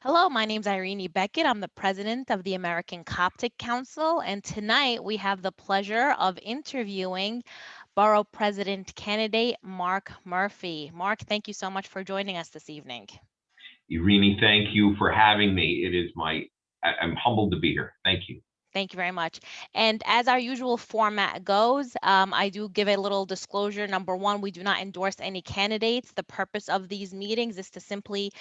Hello, my name's Irene Beckett. I'm the president of the American Coptic Council, and tonight we have the pleasure of interviewing Borough President candidate Mark Murphy. Mark, thank you so much for joining us this evening. Irene, thank you for having me. I'm humbled to be here. Thank you. Thank you very much. And as our usual format goes, I do give a little disclosure. Number one, we do not endorse any candidates. The purpose of these meetings is to simply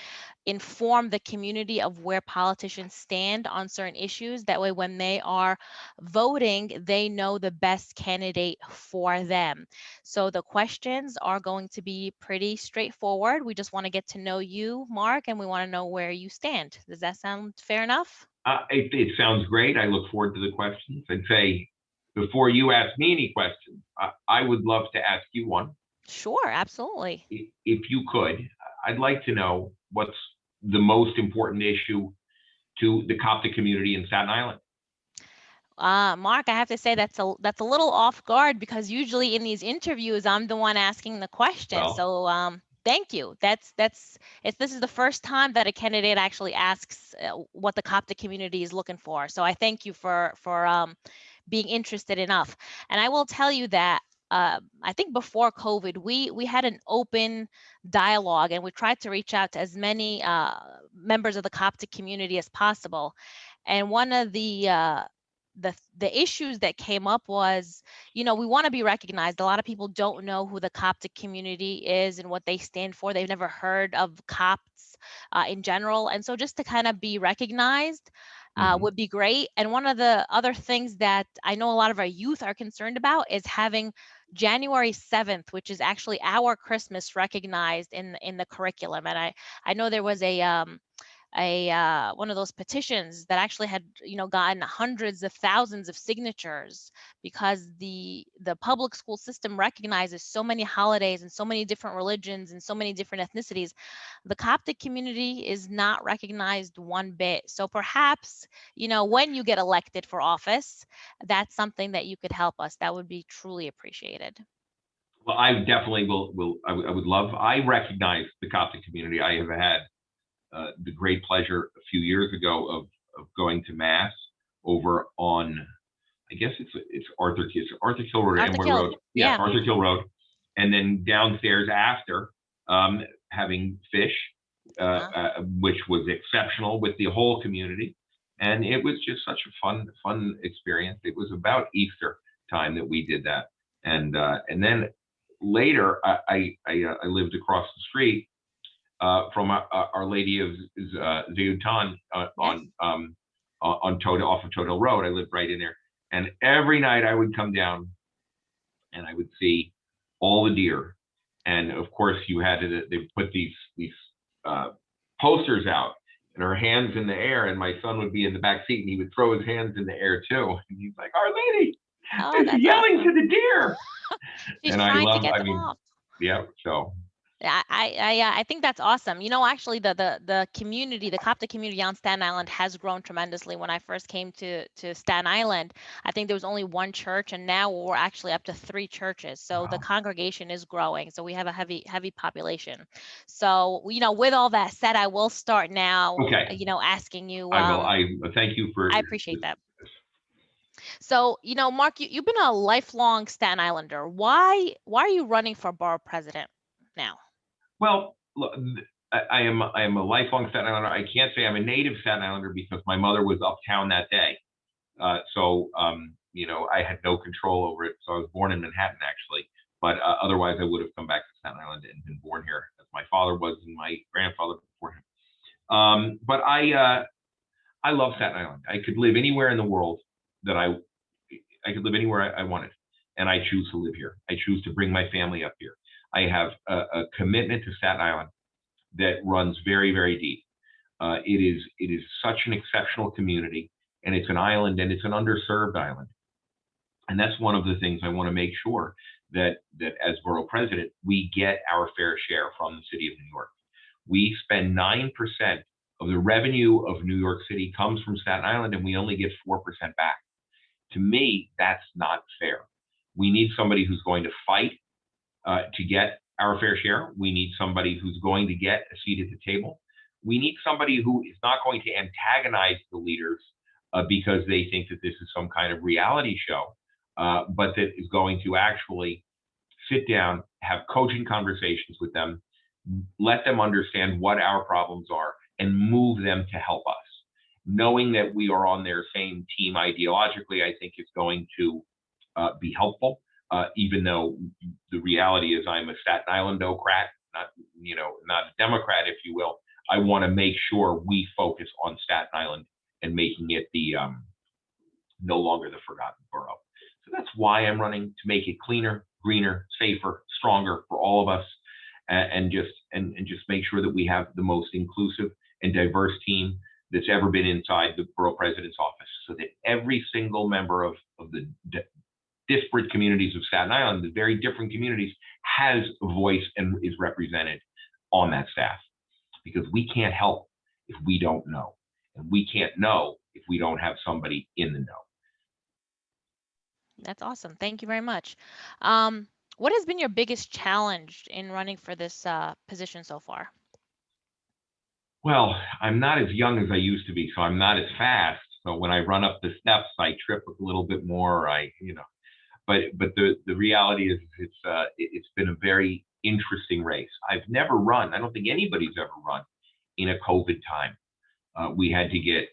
inform the community of where politicians stand on certain issues. That way, when they are voting, they know the best candidate for them. So the questions are going to be pretty straightforward. We just want to get to know you, Mark, and we want to know where you stand. Does that sound fair enough? It sounds great. I look forward to the questions. I'd say, before you ask me any questions, I would love to ask you one. Sure, absolutely. If you could, I'd like to know what's the most important issue to the Coptic community in Staten Island. Mark, I have to say that's a little off guard because usually in these interviews I'm the one asking the question. Well, So thank you. This is the first time that a candidate actually asks what the Coptic community is looking for. So I thank you for being interested enough. And I will tell you that I think before COVID, we had an open dialogue and we tried to reach out to as many members of the Coptic community as possible. And one of the issues that came up was, we want to be recognized. A lot of people don't know who the Coptic community is and what they stand for. They've never heard of Copts in general. And so just to kind of be recognized would be great. And one of the other things that I know a lot of our youth are concerned about is having January 7th, which is actually our Christmas, recognized in the curriculum. And I know there was a one of those petitions that actually had gotten hundreds of thousands of signatures because the public school system recognizes so many holidays and so many different religions and so many different ethnicities. The Coptic community is not recognized one bit. So perhaps when you get elected for office, that's something that you could help us. That would be truly appreciated. Well, I definitely will. I would love. I recognize the Coptic community. I have had the great pleasure a few years ago of going to mass over on, I guess it's Arthur Kill Road, Arthur Emory Kill, Road. yeah. Arthur Kill Road, and then downstairs after having fish, which was exceptional with the whole community, and it was just such a fun experience. It was about Easter time that we did that, and then later I lived across the street from Our Lady of Zayutan on Toad off of Toad Hill Road. I lived right in there, and every night I would come down, and I would see all the deer, and of course they put these posters out, and her hands in the air, and my son would be in the back seat, and he would throw his hands in the air too, and he's like, "Our Lady, is yelling awesome. to the deer," She's and trying to get them off. Yeah, so. I think that's awesome. Actually, the community, the Coptic community on Staten Island has grown tremendously. When I first came to Staten Island, I think there was only one church, and now we're actually up to 3 churches. So Wow. the congregation is growing. So we have a heavy population. So with all that said, I will start now. Okay. Asking you. I thank you for. I appreciate that. So, Mark, you've been a lifelong Staten Islander. Why are you running for borough president now? Well, look, I am a lifelong Staten Islander. I can't say I'm a native Staten Islander because my mother was uptown that day. So I had no control over it. So I was born in Manhattan, actually. But otherwise, I would have come back to Staten Island and been born here, as my father was and my grandfather before him. But I love Staten Island. I could live anywhere in the world that I could live anywhere I wanted, and I choose to live here. I choose to bring my family up here. I have a commitment to Staten Island that runs very, very deep. It is such an exceptional community, and it's an island, and it's an underserved island. And that's one of the things I want to make sure that as borough president, we get our fair share from the city of New York. We spend 9% of the revenue of New York City comes from Staten Island, and we only get 4% back. To me, that's not fair. We need somebody who's going to fight to get our fair share. We need somebody who's going to get a seat at the table. we need somebody who is not going to antagonize the leaders because they think that this is some kind of reality show, but that is going to actually sit down, have coaching conversations with them, let them understand what our problems are, and move them to help us. Knowing that we are on their same team ideologically, I think is going to be helpful, even though the reality is I'm a Staten Island-ocrat, not a Democrat, if you will. I want to make sure we focus on Staten Island and making it the no longer the forgotten borough. So that's why I'm running, to make it cleaner, greener, safer, stronger for all of us, and just make sure that we have the most inclusive and diverse team that's ever been inside the borough president's office, so that every single member of the disparate communities of Staten Island, the very different communities, has a voice and is represented on that staff. Because we can't help if we don't know, and we can't know if we don't have somebody in the know. That's awesome. Thank you very much. What has been your biggest challenge in running for this position so far? Well, I'm not as young as I used to be, so I'm not as fast. So when I run up the steps, I trip a little bit more. But the reality is it's been a very interesting race. I've never run. I don't think anybody's ever run in a COVID time. We had to get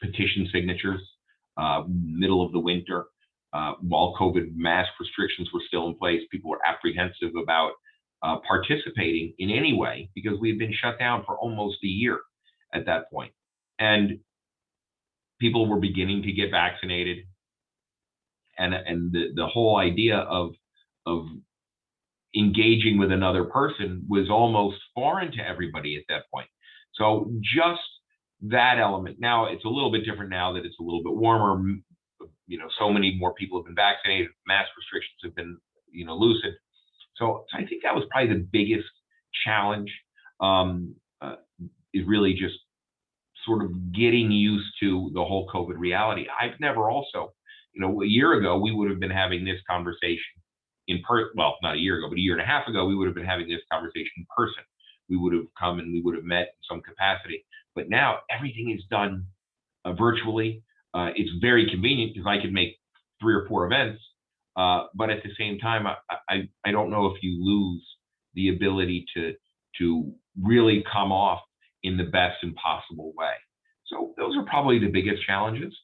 petition signatures middle of the winter while COVID mask restrictions were still in place. People were apprehensive about participating in any way because we had been shut down for almost a year at that point. And people were beginning to get vaccinated. And the whole idea of engaging with another person was almost foreign to everybody at that point. So just that element. Now it's a little bit different now that it's a little bit warmer. So many more people have been vaccinated. Mask restrictions have been, loosened. So I think that was probably the biggest challenge. Is really just sort of getting used to the whole COVID reality. I've never also. A year ago, we would have been having this conversation in person. Well, not a year ago, but a year and a half ago, we would have been having this conversation in person. We would have come and we would have met in some capacity. But now everything is done virtually. It's very convenient because I can make 3 or 4 events. But at the same time, I don't know if you lose the ability to really come off in the best and possible way. So those are probably the biggest challenges.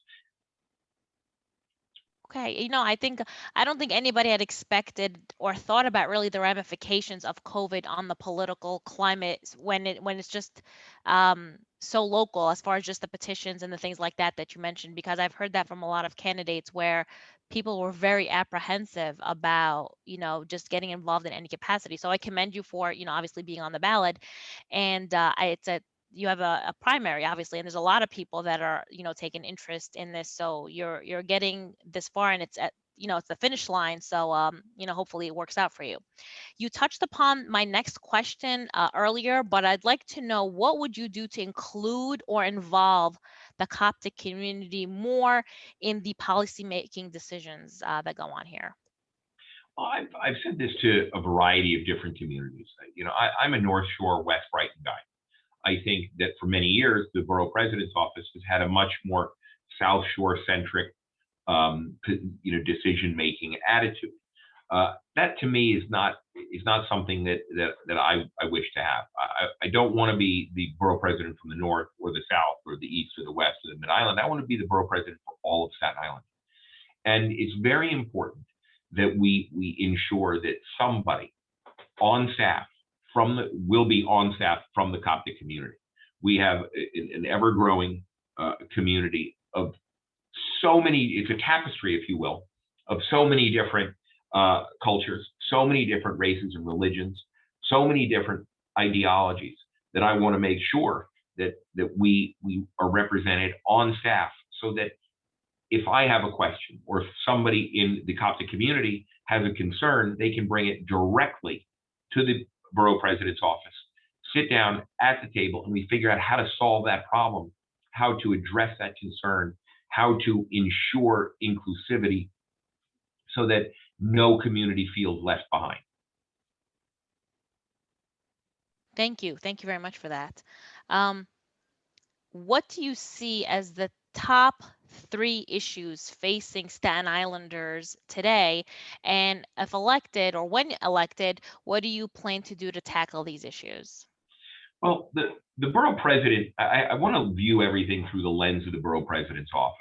Okay, I don't think anybody had expected or thought about really the ramifications of COVID on the political climate when it's just so local, as far as just the petitions and the things like that you mentioned, because I've heard that from a lot of candidates where people were very apprehensive about, just getting involved in any capacity. So I commend you for, obviously being on the ballot, and you have a primary, obviously, and there's a lot of people that are, taking interest in this. So you're getting this far, and it's at, it's the finish line. So, hopefully it works out for you. You touched upon my next question earlier, but I'd like to know, what would you do to include or involve the Coptic community more in the policymaking decisions that go on here? Well, I've said this to a variety of different communities. I'm a North Shore, West Brighton guy. I think that for many years, the borough president's office has had a much more South Shore centric, decision-making attitude. That to me is not something that I wish to have. I don't want to be the borough president from the North or the South or the East or the West or the Mid-Island. I want to be the borough president for all of Staten Island. And it's very important that we ensure that somebody on staff will be on staff from the Coptic community. We have an ever-growing community of so many, it's a tapestry, if you will, of so many different cultures, so many different races and religions, so many different ideologies, that I want to make sure that we are represented on staff, so that if I have a question or if somebody in the Coptic community has a concern, they can bring it directly to the borough president's office, sit down at the table, and we figure out how to solve that problem, how to address that concern, how to ensure inclusivity so that no community feels left behind. Thank you. Thank you very much for that. Um, what do you see as the top three issues facing Staten Islanders today? And if elected or when elected, what do you plan to do to tackle these issues? Well, the borough president, I want to view everything through the lens of the borough president's office.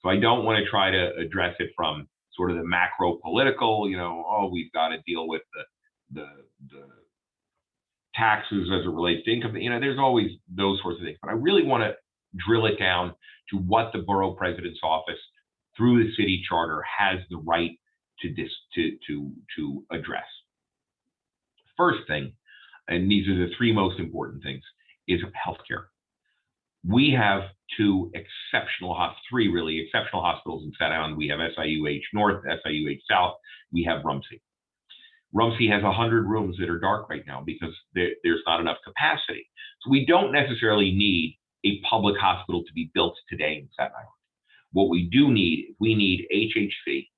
So I don't want to try to address it from sort of the macro political, oh, we've got to deal with the taxes as it relates to income. There's always those sorts of things. But I really want to drill it down to what the borough president's office, through the city charter, has the right to address. First thing, and these are the three most important things, is healthcare. We have three really exceptional hospitals in Staten Island. We have SIUH North, SIUH South. We have Rumsey. Rumsey has 100 rooms that are dark right now because there's not enough capacity. So we don't necessarily need a public hospital to be built today in Staten Island. What we do need, we need HHC,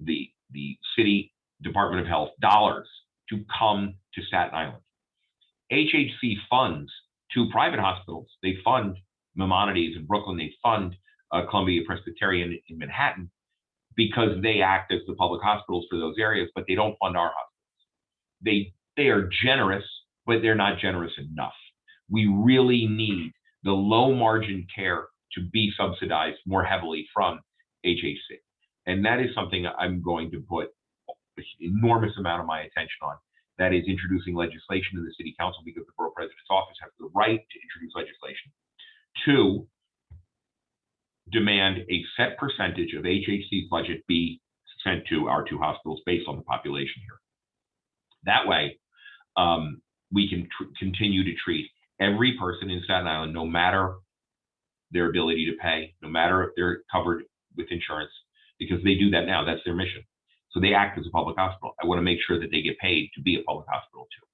the City Department of Health, dollars to come to Staten Island. HHC funds two private hospitals. They fund Maimonides in Brooklyn. They fund Columbia Presbyterian in Manhattan, because they act as the public hospitals for those areas, but they don't fund our hospitals. They are generous, but they're not generous enough. We really need the low margin care to be subsidized more heavily from HHC. And that is something I'm going to put an enormous amount of my attention on. That is introducing legislation in the city council, because the borough president's office has the right to introduce legislation. Two, demand a set percentage of HHC's budget be sent to our two hospitals based on the population here. That way, we can continue to treat every person in Staten Island, no matter their ability to pay, no matter if they're covered with insurance, because they do that now. That's their mission. So they act as a public hospital. I want to make sure that they get paid to be a public hospital too.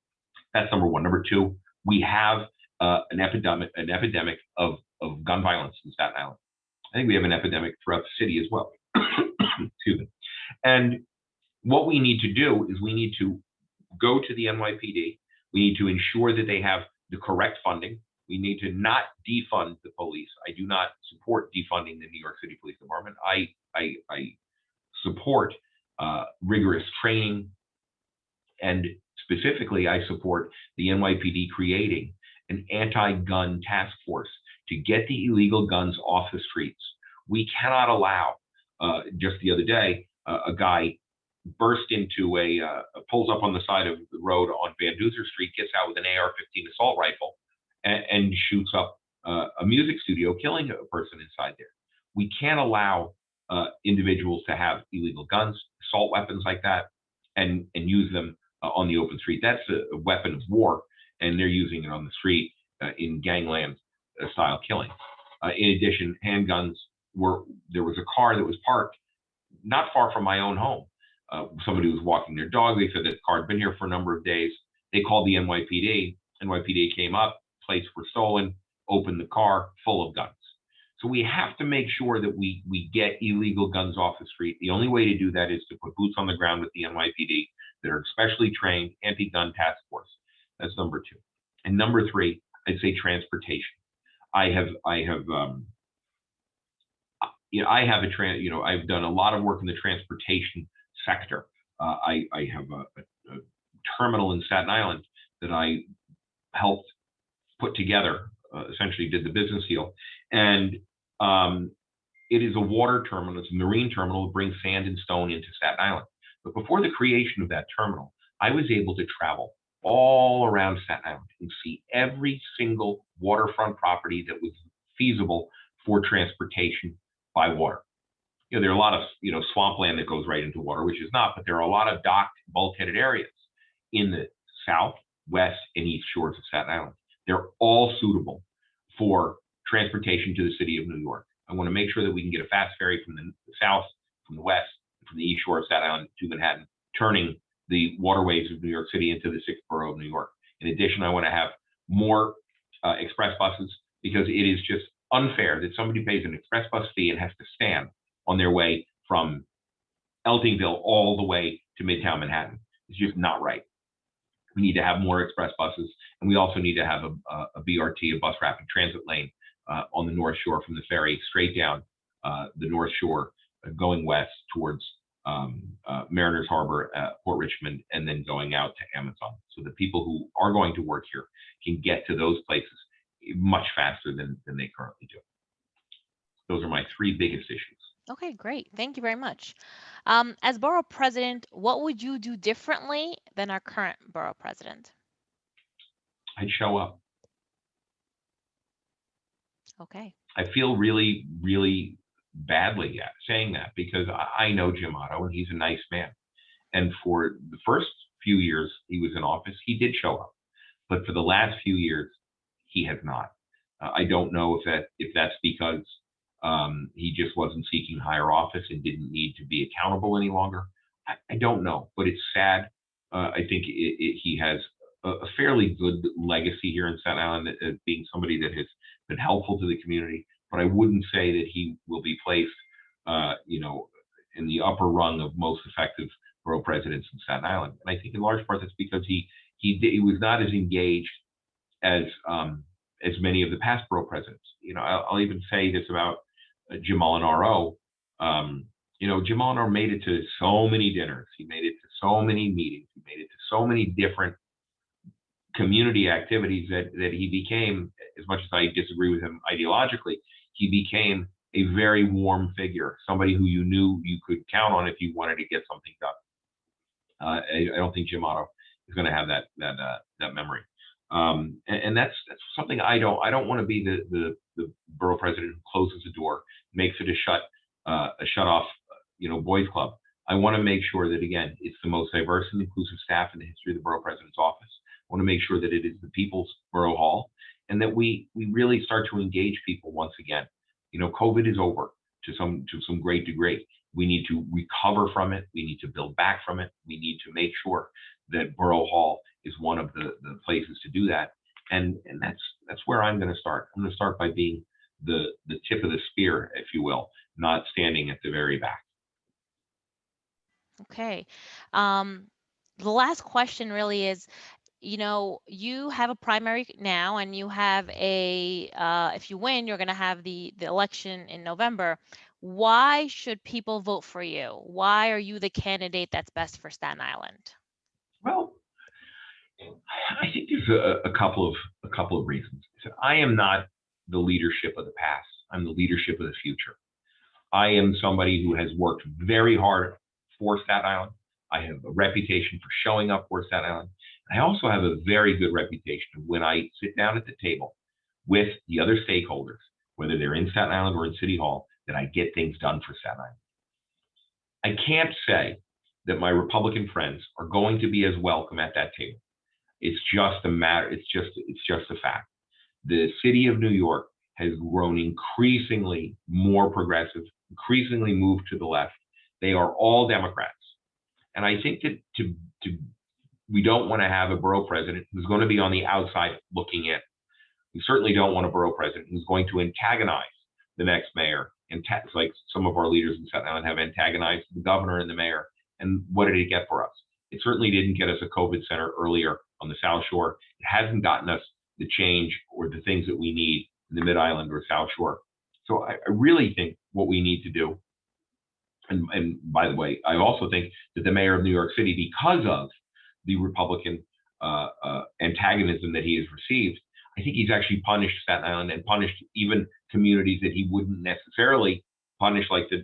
That's number one. Number two, we have an epidemic of gun violence in Staten Island. I think we have an epidemic throughout the city as well. Excuse me. And what we need to do is we need to go to the NYPD. We need to ensure that they have the correct funding. We need to not defund the police. I do not support defunding the New York City Police Department. I support rigorous training, and specifically, I support the NYPD creating an anti-gun task force to get the illegal guns off the streets. We cannot allow, just the other day, a guy burst into pulls up on the side of the road on Van Duzer Street, gets out with an AR-15 assault rifle, and shoots up a music studio, killing a person inside there. We can't allow individuals to have illegal guns, assault weapons like that, and use them on the open street. That's a weapon of war, and they're using it on the street in gangland style killing. In addition, handguns there was a car that was parked not far from my own home. Somebody was walking their dog. They said that the car had been here for a number of days. They called the NYPD. NYPD came up, plates were stolen, opened the car, full of guns. So we have to make sure that we get illegal guns off the street. The only way to do that is to put boots on the ground with the NYPD that are specially trained anti-gun task force. That's number two. And number three, I'd say transportation. I've done a lot of work in the transportation sector. I have a terminal in Staten Island that I helped put together, essentially did the business deal. And it is a water terminal, it's a marine terminal that brings sand and stone into Staten Island. But before the creation of that terminal, I was able to travel all around Staten Island and see every single waterfront property that was feasible for transportation by water. There are a lot of swampland that goes right into water, which is not, but there are a lot of docked, bulkheaded areas in the south, west, and east shores of Staten Island. They're all suitable for transportation to the city of New York. I want to make sure that we can get a fast ferry from the south, from the west, from the east shore of Staten Island to Manhattan, turning the waterways of New York City into the sixth borough of New York. In addition, I want to have more express buses, because it is just unfair that somebody pays an express bus fee and has to stand on their way from Eltingville all the way to Midtown Manhattan. It's just not right. We need to have more express buses, and we also need to have a BRT, a bus rapid transit lane, on the North Shore from the ferry straight down the North Shore, going west towards Mariners Harbor, Port Richmond, and then going out to Amazon, so that people who are going to work here can get to those places much faster than they currently do. Those are my three biggest issues. Okay, great. Thank you very much. As borough president, what would you do differently than our current borough president? I'd show up. Okay. I feel really, really badly saying that, because I know Jim Otto, and he's a nice man. And for the first few years he was in office, he did show up. But for the last few years, he has not. I don't know if that's because he just wasn't seeking higher office and didn't need to be accountable any longer. I don't know, but it's sad. I think he has a fairly good legacy here in Staten Island, being somebody that has been helpful to the community. But I wouldn't say that he will be placed, in the upper rung of most effective borough presidents in Staten Island. And I think in large part that's because he was not as engaged as many of the past borough presidents. I'll even say this about Jim Molinaro. Jim Molinaro made it to so many dinners. He made it to so many meetings. He made it to so many different community activities that he became, as much as I disagree with him ideologically, he became a very warm figure, somebody who you knew you could count on if you wanted to get something done. I don't think Jim Otto is going to have that memory. And that's something I don't want to be the borough president who closes the door, makes it a shut off, boys club. I want to make sure that, again, it's the most diverse and inclusive staff in the history of the borough president's office. I want to make sure that it is the people's borough hall, and that we really start to engage people once again. COVID is over to some great degree. We need to recover from it. We need to build back from it. We need to make sure that Borough Hall is one of the places to do that. And that's where I'm going to start. I'm going to start by being the tip of the spear, if you will, not standing at the very back. Okay. The last question really is, you have a primary now, and you have if you win, you're going to have the election in November. Why should people vote for you? Why are you the candidate that's best for Staten Island? Well, I think there's a couple of reasons. I am not the leadership of the past. I'm the leadership of the future. I am somebody who has worked very hard for Staten Island. I have a reputation for showing up for Staten Island. I also have a very good reputation of, when I sit down at the table with the other stakeholders, whether they're in Staten Island or in City Hall, that I get things done for Staten Island. I can't say that my Republican friends are going to be as welcome at that table. It's just a matter. It's just a fact. The city of New York has grown increasingly more progressive, increasingly moved to the left. They are all Democrats. And I think that we don't want to have a borough president who's going to be on the outside looking in. We certainly don't want a borough president who's going to antagonize the next mayor, like some of our leaders in Staten Island have antagonized the governor and the mayor. And what did it get for us? It certainly didn't get us a COVID center earlier on the South Shore. It hasn't gotten us the change or the things that we need in the Mid-Island or South Shore. So I really think what we need to do, and by the way, I also think that the mayor of New York City, because of the Republican antagonism that he has received, I think he's actually punished Staten Island and punished even communities that he wouldn't necessarily punish, like the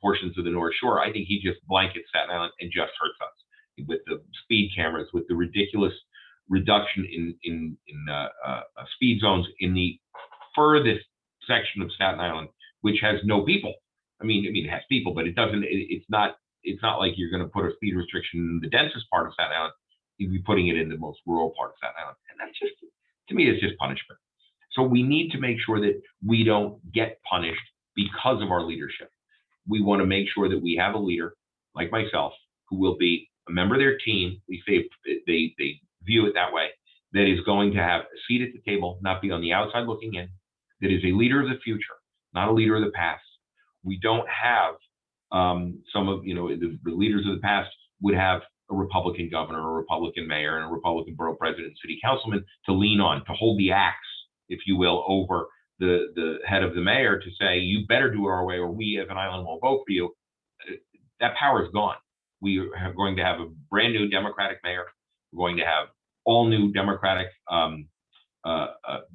portions of the North Shore. I think he just blankets Staten Island and just hurts us with the speed cameras, with the ridiculous reduction in speed zones in the furthest section of Staten Island, which has no people. I mean, it has people, but it doesn't. It's not like you're going to put a speed restriction in the densest part of Staten Island. You'd be putting it in the most rural part of Staten Island, and that's just, to me, it's just punishment. So we need to make sure that we don't get punished because of our leadership. We want to make sure that we have a leader like myself who will be a member of their team. We say they view it that way. That is going to have a seat at the table, not be on the outside looking in. That is a leader of the future, not a leader of the past. We don't have some of the leaders of the past would have a Republican governor, a Republican mayor, and a Republican borough president and city councilman to lean on, to hold the axe, if you will, over the head of the mayor to say, you better do it our way or we as an island will vote for you. That power is gone. We are going to have a brand new Democratic mayor. We're going to have all new Democratic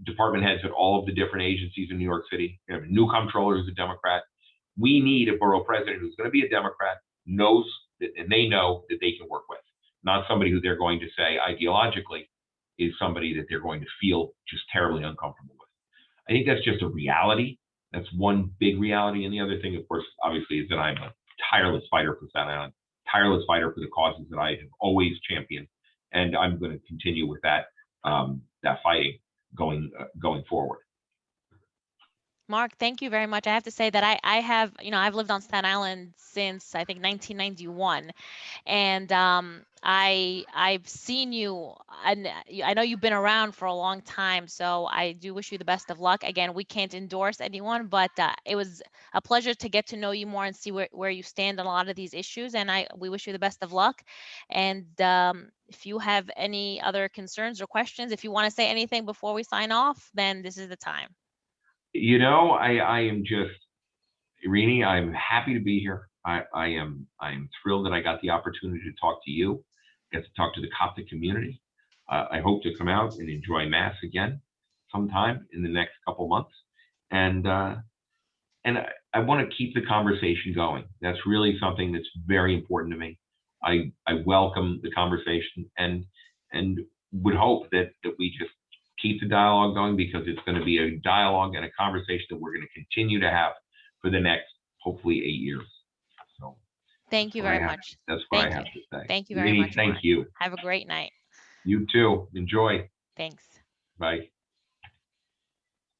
department heads at all of the different agencies in New York City. We have a new comptroller who's a Democrat. We need a borough president who's going to be a Democrat, knows that, and they know that they can work with, not somebody who they're going to say ideologically is somebody that they're going to feel just terribly uncomfortable with. I think that's just a reality. That's one big reality. And the other thing, of course, obviously, is that I'm a tireless fighter for Staten Island, tireless fighter for the causes that I have always championed. And I'm going to continue with that fighting going forward. Mark, thank you very much. I have to say that I have, I've lived on Staten Island since I think 1991, and I've seen you, and I know you've been around for a long time. So I do wish you the best of luck. Again, we can't endorse anyone, but it was a pleasure to get to know you more and see where you stand on a lot of these issues. And we wish you the best of luck. And if you have any other concerns or questions, if you want to say anything before we sign off, then this is the time. I am just, Irini, I'm happy to be here. I'm thrilled that I got the opportunity to talk to you, get to talk to the Coptic community. I hope to come out and enjoy Mass again sometime in the next couple months. And I want to keep the conversation going. That's really something that's very important to me. I welcome the conversation and would hope that we just keep the dialogue going, because it's going to be a dialogue and a conversation that we're going to continue to have for the next, hopefully, 8 years. So thank you very much. That's what I have to say. Thank you very much. Thank you. Have a great night. You too. Enjoy. Thanks. Bye.